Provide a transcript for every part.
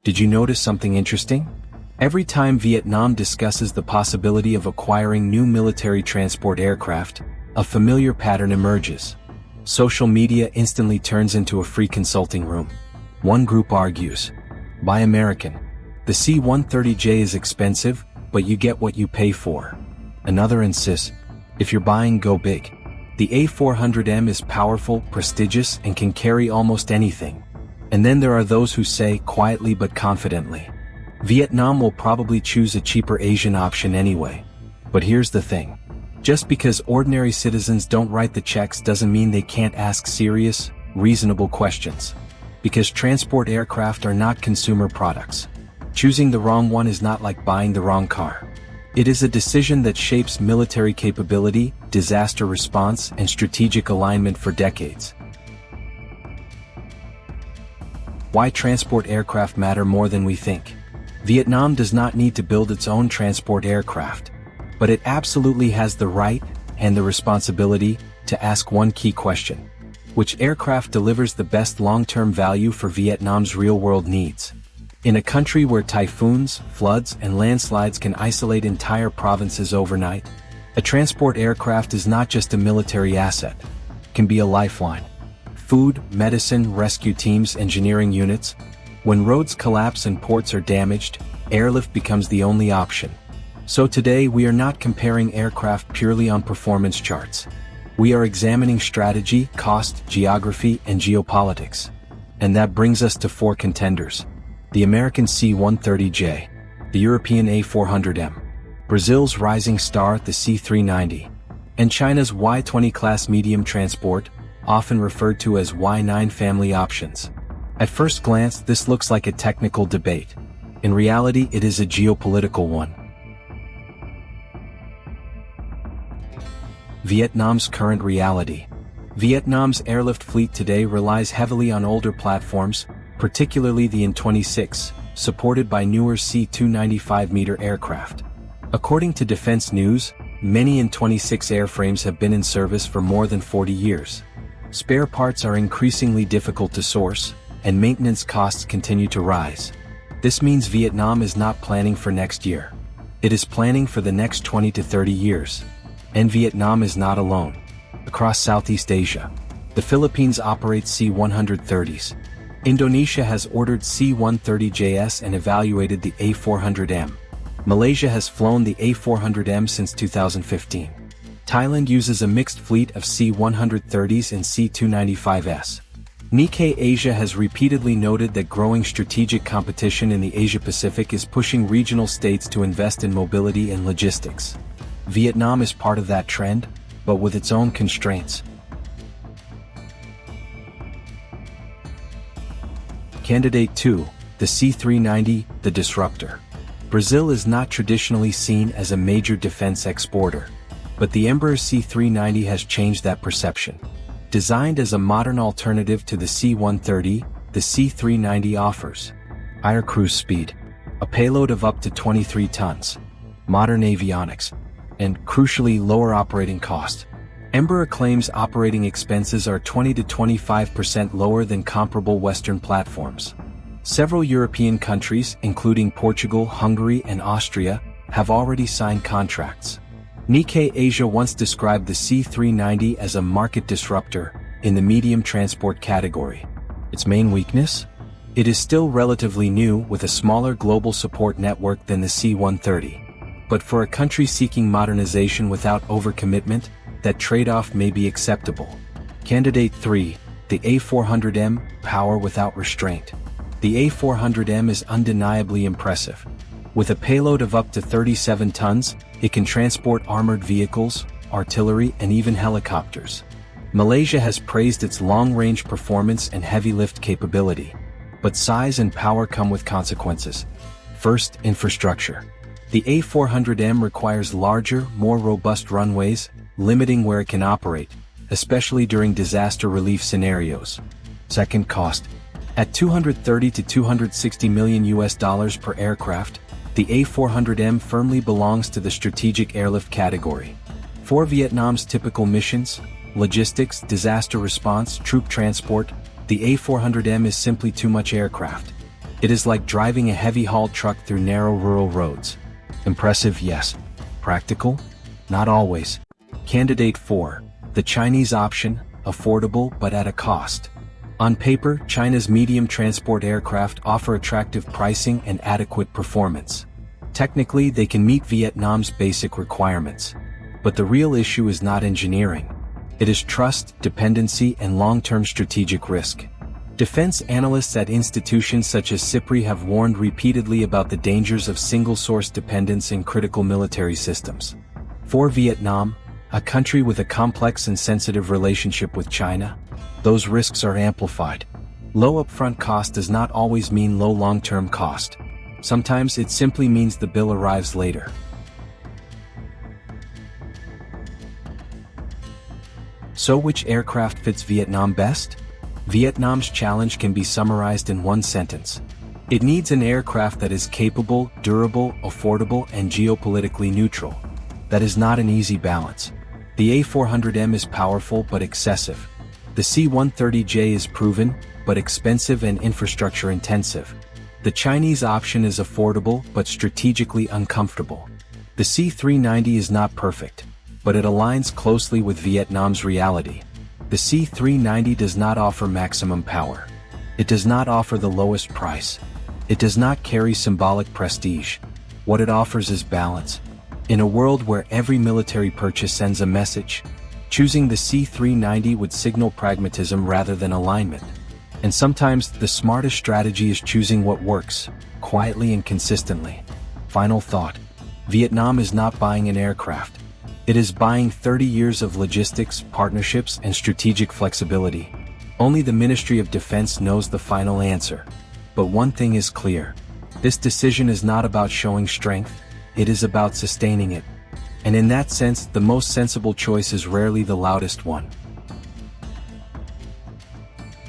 Did you notice something interesting? Every time Vietnam discusses the possibility of acquiring new military transport aircraft, a familiar pattern emerges. Social media instantly turns into a free consulting room. One group argues, "Buy American. The C-130J is expensive, but you get what you pay for." Another insists, "If you're buying, go big. The A400M is powerful, prestigious, and can carry almost anything." And then there are those who say, quietly but confidently, "Vietnam will probably choose a cheaper Asian option anyway." But here's the thing. Just because ordinary citizens don't write the checks doesn't mean they can't ask serious, reasonable questions. Because transport aircraft are not consumer products. Choosing the wrong one is not like buying the wrong car. It is a decision that shapes military capability, disaster response, and strategic alignment for decades. Why transport aircraft matter more than we think. Vietnam does not need to build its own transport aircraft, but it absolutely has the right, and the responsibility, to ask one key question. Which aircraft delivers the best long-term value for Vietnam's real-world needs? In a country where typhoons, floods, and landslides can isolate entire provinces overnight, a transport aircraft is not just a military asset. It can be a lifeline. Food, medicine, rescue teams, engineering units. When roads collapse and ports are damaged, airlift becomes the only option. So today we are not comparing aircraft purely on performance charts. We are examining strategy, cost, geography, and geopolitics. And that brings us to four contenders. The American C-130J, the European A400M, Brazil's rising star, the C-390, and China's Y-20 class medium transport, often referred to as Y-9 family options. At first glance, this looks like a technical debate. In reality, it is a geopolitical one. Vietnam's current reality. Vietnam's airlift fleet today relies heavily on older platforms, particularly the In-26, supported by newer C-295M aircraft. According to Defense News, many In-26 airframes have been in service for more than 40 years. Spare parts are increasingly difficult to source, and maintenance costs continue to rise. This means Vietnam is not planning for next year. It is planning for the next 20 to 30 years. And Vietnam is not alone. Across Southeast Asia, the Philippines operates C-130s. Indonesia has ordered C-130JS and evaluated the A400M. Malaysia has flown the A400M since 2015. Thailand uses a mixed fleet of C-130s and C-295s. Nikkei Asia has repeatedly noted that growing strategic competition in the Asia-Pacific is pushing regional states to invest in mobility and logistics. Vietnam is part of that trend, but with its own constraints. Candidate 2, the C-390, the disruptor. Brazil is not traditionally seen as a major defense exporter, but the Embraer C-390 has changed that perception. Designed as a modern alternative to the C-130, the C-390 offers higher cruise speed, a payload of up to 23 tons, modern avionics, and, crucially, lower operating cost. Embraer claims operating expenses are 20 to 25% lower than comparable Western platforms. Several European countries, including Portugal, Hungary, and Austria, have already signed contracts. Nikkei Asia once described the C-390 as a market disruptor in the medium transport category. Its main weakness? It is still relatively new with a smaller global support network than the C-130. But for a country seeking modernization without overcommitment, that trade-off may be acceptable. Candidate 3, the A400M, power without restraint. The A400M is undeniably impressive. With a payload of up to 37 tons, it can transport armored vehicles, artillery, and even helicopters. Malaysia has praised its long-range performance and heavy lift capability. But size and power come with consequences. First, infrastructure. The A400M requires larger, more robust runways, limiting where it can operate, especially during disaster relief scenarios. Second, cost. At $230 to $260 million per aircraft, the A400M firmly belongs to the strategic airlift category. For Vietnam's typical missions, logistics, disaster response, troop transport, the A400M is simply too much aircraft. It is like driving a heavy-haul truck through narrow rural roads. Impressive, yes. Practical? Not always. Candidate 4. The Chinese option, affordable but at a cost. On paper, China's medium transport aircraft offer attractive pricing and adequate performance. Technically, they can meet Vietnam's basic requirements. But the real issue is not engineering. It is trust, dependency, and long-term strategic risk. Defense analysts at institutions such as SIPRI have warned repeatedly about the dangers of single-source dependence in critical military systems. For Vietnam, a country with a complex and sensitive relationship with China, those risks are amplified. Low upfront cost does not always mean low long-term cost. Sometimes it simply means the bill arrives later. So which aircraft fits Vietnam best? Vietnam's challenge can be summarized in one sentence. It needs an aircraft that is capable, durable, affordable, and geopolitically neutral. That is not an easy balance. The A400M is powerful but excessive. The C-130J is proven, but expensive and infrastructure intensive. The Chinese option is affordable but strategically uncomfortable. The C-390 is not perfect, but it aligns closely with Vietnam's reality. The C-390 does not offer maximum power. It does not offer the lowest price. It does not carry symbolic prestige. What it offers is balance. In a world where every military purchase sends a message, choosing the C-390 would signal pragmatism rather than alignment. And sometimes, the smartest strategy is choosing what works, quietly and consistently. Final thought. Vietnam is not buying an aircraft. It is buying 30 years of logistics, partnerships, and strategic flexibility. Only the Ministry of Defense knows the final answer. But one thing is clear. This decision is not about showing strength, it is about sustaining it. And in that sense, the most sensible choice is rarely the loudest one.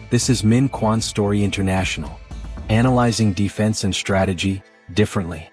This is Minh Quan Story International. Analyzing defense and strategy, differently.